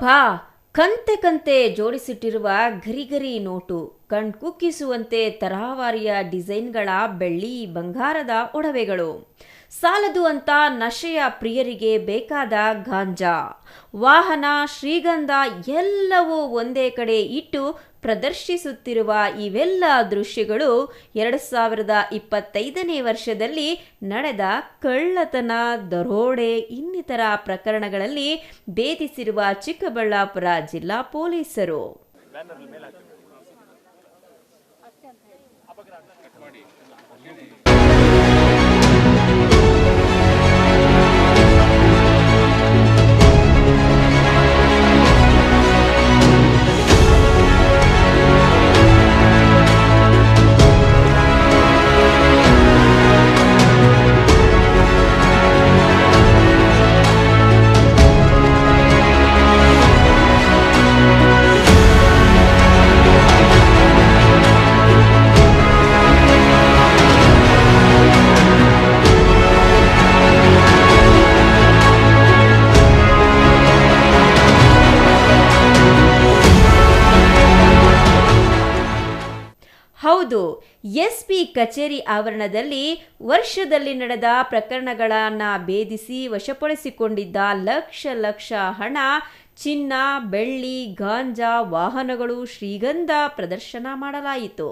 ಅಬ್ಬಬ್ಬಾ! ಕಂತೆ ಕಂತೆ ಜೋಡಿಸಿಟ್ಟಿರುವ ಗರಿಗರಿ ನೋಟು, ಕಣ್ಕುಕ್ಕಿಸುವಂತೆ ತರಹೇವಾರಿಯ ಡಿಸೈನ್ಗಳ ಬೆಳ್ಳಿ ಬಂಗಾರದ ಒಡವೆಗಳು, ಸಾಲದು ಅಂತ ನಶೆಯ ಪ್ರಿಯರಿಗೆ ಬೇಕಾದ ಗಾಂಜಾ, ವಾಹನ, ಶ್ರೀಗಂಧ ಎಲ್ಲವೂ ಒಂದೇ ಕಡೆ ಇಟ್ಟು ಪ್ರದರ್ಶಿಸುತ್ತಿರುವ ಇವೆಲ್ಲ ದೃಶ್ಯಗಳು 2025ನೇ ವರ್ಷದಲ್ಲಿ ನಡೆದ ಕಳ್ಳತನ, ದರೋಡೆ ಇನ್ನಿತರ ಪ್ರಕರಣಗಳಲ್ಲಿ ಭೇದಿಸಿರುವ ಚಿಕ್ಕಬಳ್ಳಾಪುರ ಜಿಲ್ಲಾ ಪೊಲೀಸರು. ಹೌದು, ಎಸ್ಪಿ ಕಚೇರಿ ಆವರಣದಲ್ಲಿ ವರ್ಷದಲ್ಲಿ ನಡೆದ ಪ್ರಕರಣಗಳನ್ನು ಭೇದಿಸಿ ವಶಪಡಿಸಿಕೊಂಡಿದ್ದ ಲಕ್ಷ ಲಕ್ಷ ಹಣ, ಚಿನ್ನ, ಬೆಳ್ಳಿ, ಗಾಂಜಾ, ವಾಹನಗಳು, ಶ್ರೀಗಂಧ ಪ್ರದರ್ಶನ ಮಾಡಲಾಯಿತು.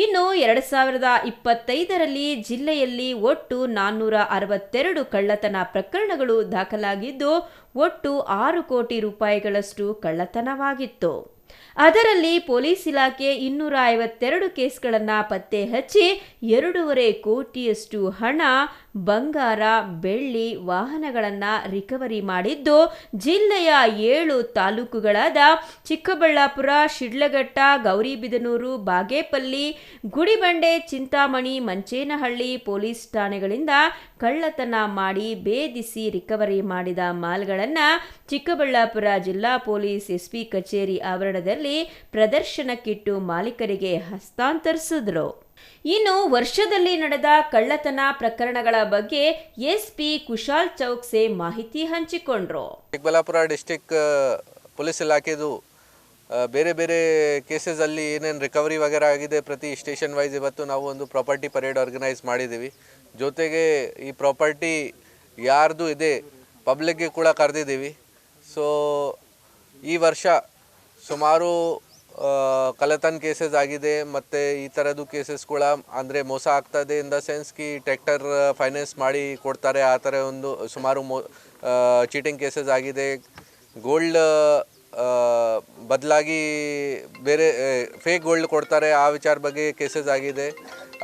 ಇನ್ನು 2025ರಲ್ಲಿ ಜಿಲ್ಲೆಯಲ್ಲಿ ಒಟ್ಟು 462 ಕಳ್ಳತನ ಪ್ರಕರಣಗಳು ದಾಖಲಾಗಿದ್ದು, ಒಟ್ಟು 6 ಕೋಟಿ ರೂಪಾಯಿಗಳಷ್ಟು ಕಳ್ಳತನವಾಗಿತ್ತು. ಅದರಲ್ಲಿ ಪೊಲೀಸ್ ಇಲಾಖೆ 252 ಕೇಸ್ಗಳನ್ನು ಪತ್ತೆ ಹಚ್ಚಿ 2.5 ಕೋಟಿಯಷ್ಟು ಹಣ, ಬಂಗಾರ, ಬೆಳ್ಳಿ, ವಾಹನಗಳನ್ನು ರಿಕವರಿ ಮಾಡಿದ್ದು, ಜಿಲ್ಲೆಯ 7 ತಾಲೂಕುಗಳಾದ ಚಿಕ್ಕಬಳ್ಳಾಪುರ, ಶಿಡ್ಲಘಟ್ಟ, ಗೌರಿಬಿದನೂರು, ಬಾಗೇಪಲ್ಲಿ, ಗುಡಿಬಂಡೆ, ಚಿಂತಾಮಣಿ, ಮಂಚೇನಹಳ್ಳಿ ಪೊಲೀಸ್ ಠಾಣೆಗಳಿಂದ ಕಳ್ಳತನ ಮಾಡಿ ಭೇದಿಸಿ ರಿಕವರಿ ಮಾಡಿದ ಮಾಲ್ಗಳನ್ನು ಚಿಕ್ಕಬಳ್ಳಾಪುರ ಜಿಲ್ಲಾ ಪೊಲೀಸ್ ಎಸ್ಪಿ ಕಚೇರಿ ಆವರಣದಲ್ಲಿ ಪ್ರದರ್ಶನಕ್ಕಿಟ್ಟು ಮಾಲೀಕರಿಗೆ ಹಸ್ತಾಂತರಿಸಿದ್ರು. ಇನ್ನು ವರ್ಷದಲ್ಲಿ ನಡೆದ ಕಳ್ಳತನ ಪ್ರಕರಣಗಳ ಬಗ್ಗೆ ಎಸ್ಪಿ ಕುಶಾಲ್ ಚೌಕ್ಸೆ ಮಾಹಿತಿ ಹಂಚಿಕೊಂಡ್ರು. ಚಿಕ್ಕಬಳ್ಳಾಪುರ ಡಿಸ್ಟಿಕ್ ಪೊಲೀಸ್ ಇಲಾಖೆದು ಬೇರೆ ಬೇರೆ ಕೇಸಸ್ ಅಲ್ಲಿ ಏನೇನು ರಿಕವರಿ ವಗೇರಾ ಆಗಿದೆ, ಪ್ರತಿ ಸ್ಟೇಷನ್ ವೈಸ್ ಇವತ್ತು ನಾವು ಒಂದು ಪ್ರಾಪರ್ಟಿ ಪರೇಡ್ ಆರ್ಗನೈಸ್ ಮಾಡಿದ್ದೀವಿ. ಜೊತೆಗೆ ಈ ಪ್ರಾಪರ್ಟಿ ಯಾರ್ದು ಇದೆ ಪಬ್ಲಿಕ್ಗೆ ಕೂಡ ಕರೆದಿದ್ದೀವಿ. ಸೊ ಈ ವರ್ಷ ಸುಮಾರು ಕಳ್ಳತನ ಕೇಸಸ್ ಆಗಿದೆ ಮತ್ತು ಈ ಥರದ್ದು ಕೇಸಸ್ ಕೂಡ ಅಂದರೆ ಮೋಸ ಆಗ್ತದೆ in the sense Ki tractor finance ಮಾಡಿ ಕೊಡ್ತಾರೆ, ಆ ಥರ ಒಂದು ಸುಮಾರು ಚೀಟಿಂಗ್ ಕೇಸಸ್ ಆಗಿದೆ. ಗೋಲ್ಡ್ ಬದಲಾಗಿ ಬೇರೆ ಫೇಕ್ ಗೋಲ್ಡ್ ಕೊಡ್ತಾರೆ, ಆ ವಿಚಾರ ಬಗ್ಗೆ ಕೇಸಸ್ ಆಗಿದೆ.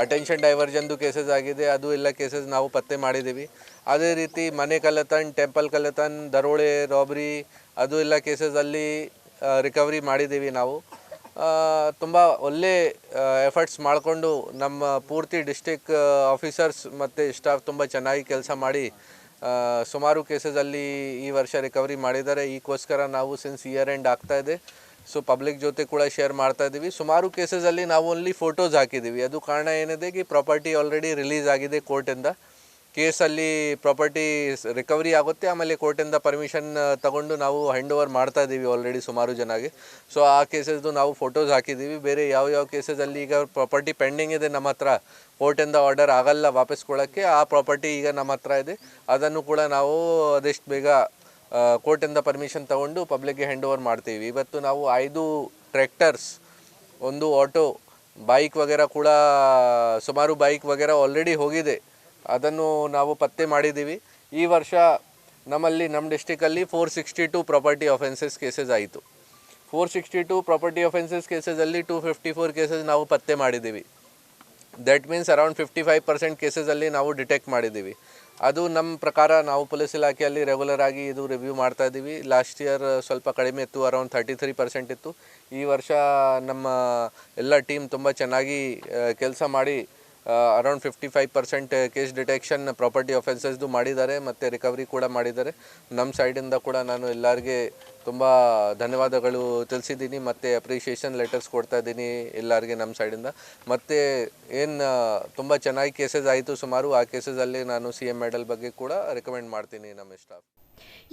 ಅಟೆನ್ಷನ್ ಡೈವರ್ಜನ್ದು ಕೇಸಸ್ ಆಗಿದೆ, ಅದು ಎಲ್ಲ ಕೇಸಸ್ ನಾವು ಪತ್ತೆ ಮಾಡಿದ್ದೀವಿ. ಅದೇ ರೀತಿ ಮನೆ ಕಳ್ಳತನ, ಟೆಂಪಲ್ ಕಳ್ಳತನ, ದರೋಡೆ, ರಾಬರಿ ಅದು ಎಲ್ಲ ಕೇಸಸಲ್ಲಿ ರಿಕವರಿ ಮಾಡಿದ್ದೀವಿ. ನಾವು ತುಂಬ ಒಳ್ಳೆ ಎಫರ್ಟ್ಸ್ ಮಾಡಿಕೊಂಡು ನಮ್ಮ ಪೂರ್ತಿ ಡಿಸ್ಟಿಕ್ ಆಫೀಸರ್ಸ್ ಮತ್ತು ಸ್ಟಾಫ್ ತುಂಬ ಚೆನ್ನಾಗಿ ಕೆಲಸ ಮಾಡಿ ಸುಮಾರು ಕೇಸಸಲ್ಲಿ ಈ ವರ್ಷ ರಿಕವರಿ ಮಾಡಿದ್ದಾರೆ. ಈಗೋಸ್ಕರ ನಾವು ಸಿನ್ಸ್ ಇಯರ್ ಎಂಡ್ ಆಗ್ತಾ ಇದೆ, ಸೊ ಪಬ್ಲಿಕ್ ಜೊತೆ ಕೂಡ ಶೇರ್ ಮಾಡ್ತಾ ಇದ್ದೀವಿ. ಸುಮಾರು ಕೇಸಸಲ್ಲಿ ನಾವು ಓನ್ಲಿ ಫೋಟೋಸ್ ಹಾಕಿದ್ದೀವಿ. ಅದು ಕಾರಣ ಏನಿದೆ ಕಿ ಪ್ರಾಪರ್ಟಿ ಆಲ್ರೆಡಿ ರಿಲೀಸ್ ಆಗಿದೆ ಕೋರ್ಟಿಂದ. ಕೇಸಲ್ಲಿ ಪ್ರಾಪರ್ಟಿ ರಿಕವರಿ ಆಗುತ್ತೆ, ಆಮೇಲೆ ಕೋರ್ಟಿಂದ ಪರ್ಮಿಷನ್ ತಗೊಂಡು ನಾವು ಹ್ಯಾಂಡ್ ಓವರ್ ಮಾಡ್ತಾ ಇದ್ದೀವಿ ಆಲ್ರೆಡಿ ಸುಮಾರು ಜನಗೆ. ಸೊ ಆ ಕೇಸಸ್ದು ನಾವು ಫೋಟೋಸ್ ಹಾಕಿದ್ದೀವಿ. ಬೇರೆ ಯಾವ ಕೇಸಸಲ್ಲಿ ಈಗ ಪ್ರಾಪರ್ಟಿ ಪೆಂಡಿಂಗ್ ಇದೆ ನಮ್ಮ ಹತ್ರ, ಕೋರ್ಟಿಂದ ಆರ್ಡರ್ ಆಗಲ್ಲ ವಾಪಸ್ ಕೊಡೋಕ್ಕೆ, ಆ ಪ್ರಾಪರ್ಟಿ ಈಗ ನಮ್ಮ ಹತ್ರ ಇದೆ, ಅದನ್ನು ಕೂಡ ನಾವು ಅದೆಷ್ಟು ಬೇಗ ಕೋರ್ಟಿಂದ ಪರ್ಮಿಷನ್ ತಗೊಂಡು ಪಬ್ಲಿಕ್ಗೆ ಹ್ಯಾಂಡ್ ಓವರ್ ಮಾಡ್ತೀವಿ. ಇವತ್ತು ನಾವು 5 ಟ್ರ್ಯಾಕ್ಟರ್ಸ್, 1 ಆಟೋ, ಬೈಕ್ ವಗೇರಾ ಕೂಡ ಸುಮಾರು ಬೈಕ್ ವಗೇರಾ ಆಲ್ರೆಡಿ ಹೋಗಿದೆ, ಅದನ್ನು ನಾವು ಪತ್ತೆ ಮಾಡಿದ್ದೀವಿ. ಈ ವರ್ಷ ನಮ್ಮಲ್ಲಿ ನಮ್ಮ ಡಿಸ್ಟಿಕಲ್ಲಿ 462 ಪ್ರಾಪರ್ಟಿ ಅಫೆನ್ಸಸ್ ಕೇಸಸ್ ಆಯಿತು. 462 ಪ್ರಾಪರ್ಟಿ ಅಫೆನ್ಸಸ್ ಕೇಸಸಲ್ಲಿ 254 ಕೇಸಸ್ ನಾವು ಪತ್ತೆ ಮಾಡಿದ್ದೀವಿ. ದಟ್ ಮೀನ್ಸ್ ಅರೌಂಡ್ 55% ಕೇಸಸಲ್ಲಿ ನಾವು ಡಿಟೆಕ್ಟ್ ಮಾಡಿದ್ದೀವಿ. ಅದು ನಮ್ಮ ಪ್ರಕಾರ ನಾವು ಪೊಲೀಸ್ ಇಲಾಖೆಯಲ್ಲಿ ರೆಗ್ಯುಲರ್ ಆಗಿ ಇದು ರಿವ್ಯೂ ಮಾಡ್ತಾ ಇದ್ದೀವಿ. ಲಾಸ್ಟ್ ಇಯರ್ ಸ್ವಲ್ಪ ಕಡಿಮೆ ಇತ್ತು, ಅರೌಂಡ್ 33% ಇತ್ತು. ಈ ವರ್ಷ ನಮ್ಮ ಎಲ್ಲ ಟೀಮ್ ತುಂಬ ಚೆನ್ನಾಗಿ ಕೆಲಸ ಮಾಡಿ ಅರೌಂಡ್ 55% ಕೇಸ್ ಡಿಟೆಕ್ಷನ್ ಪ್ರಾಪರ್ಟಿ ಅಫೆನ್ಸಸ್ದು ಮಾಡಿದ್ದಾರೆ ಮತ್ತು ರಿಕವರಿ ಕೂಡ ಮಾಡಿದ್ದಾರೆ. ನಮ್ಮ ಸೈಡಿಂದ ಕೂಡ ನಾನು ಎಲ್ಲರಿಗೆ ತುಂಬ ಧನ್ಯವಾದಗಳು ತಿಳಿಸಿದ್ದೀನಿ ಮತ್ತು ಅಪ್ರಿಷಿಯೇಷನ್ ಲೆಟರ್ಸ್ ಕೊಡ್ತಾ ಇದ್ದೀನಿ ಎಲ್ಲರಿಗೆ ನಮ್ಮ ಸೈಡಿಂದ. ಮತ್ತು ಏನು ತುಂಬ ಚೆನ್ನಾಗಿ ಕೇಸಸ್ ಆಯಿತು ಸುಮಾರು, ಆ ಕೇಸಸಲ್ಲಿ ನಾನು CM ಮೆಡಲ್ ಬಗ್ಗೆ ಕೂಡ ರೆಕಮೆಂಡ್ ಮಾಡ್ತೀನಿ ನಮ್ಮ ಸ್ಟಾಫ್.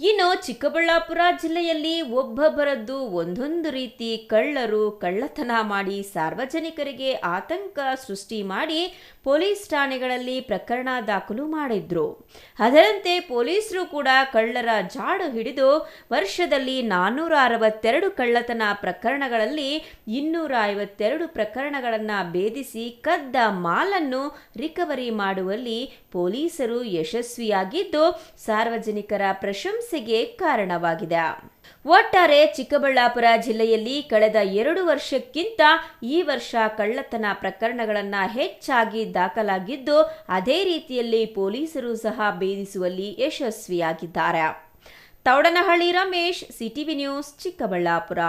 ಇನ್ನು ಚಿಕ್ಕಬಳ್ಳಾಪುರ ಜಿಲ್ಲೆಯಲ್ಲಿ ಒಬ್ಬೊಬ್ಬರದ್ದು ಒಂದೊಂದು ರೀತಿ ಕಳ್ಳರು ಕಳ್ಳತನ ಮಾಡಿ ಸಾರ್ವಜನಿಕರಿಗೆ ಆತಂಕ ಸೃಷ್ಟಿ ಮಾಡಿ ಪೊಲೀಸ್ ಠಾಣೆಗಳಲ್ಲಿ ಪ್ರಕರಣ ದಾಖಲು ಮಾಡಿದ್ರು. ಅದರಂತೆ ಪೊಲೀಸರು ಕೂಡ ಕಳ್ಳರ ಜಾಡು ಹಿಡಿದು ವರ್ಷದಲ್ಲಿ 462 ಕಳ್ಳತನ ಪ್ರಕರಣಗಳಲ್ಲಿ 252 ಪ್ರಕರಣಗಳನ್ನು ಭೇದಿಸಿ ಕದ್ದ ಮಾಲನ್ನು ರಿಕವರಿ ಮಾಡುವಲ್ಲಿ ಪೊಲೀಸರು ಯಶಸ್ವಿಯಾಗಿದ್ದು ಸಾರ್ವಜನಿಕರ ಪ್ರಶಂಸೆಗೆ ಕಾರಣವಾಗಿದೆ. ಒಟ್ಟಾರೆ ಚಿಕ್ಕಬಳ್ಳಾಪುರ ಜಿಲ್ಲೆಯಲ್ಲಿ ಕಳೆದ 2 ವರ್ಷಕ್ಕಿಂತ ಈ ವರ್ಷ ಕಳ್ಳತನ ಪ್ರಕರಣಗಳನ್ನು ಹೆಚ್ಚಾಗಿ ದಾಖಲಾಗಿದ್ದು ಅದೇ ರೀತಿಯಲ್ಲಿ ಪೊಲೀಸರು ಸಹ ಭೇದಿಸುವಲ್ಲಿ ಯಶಸ್ವಿಯಾಗಿದ್ದಾರೆ. Thoudanahalli Ramesh, CTV news, Chikkaballapur.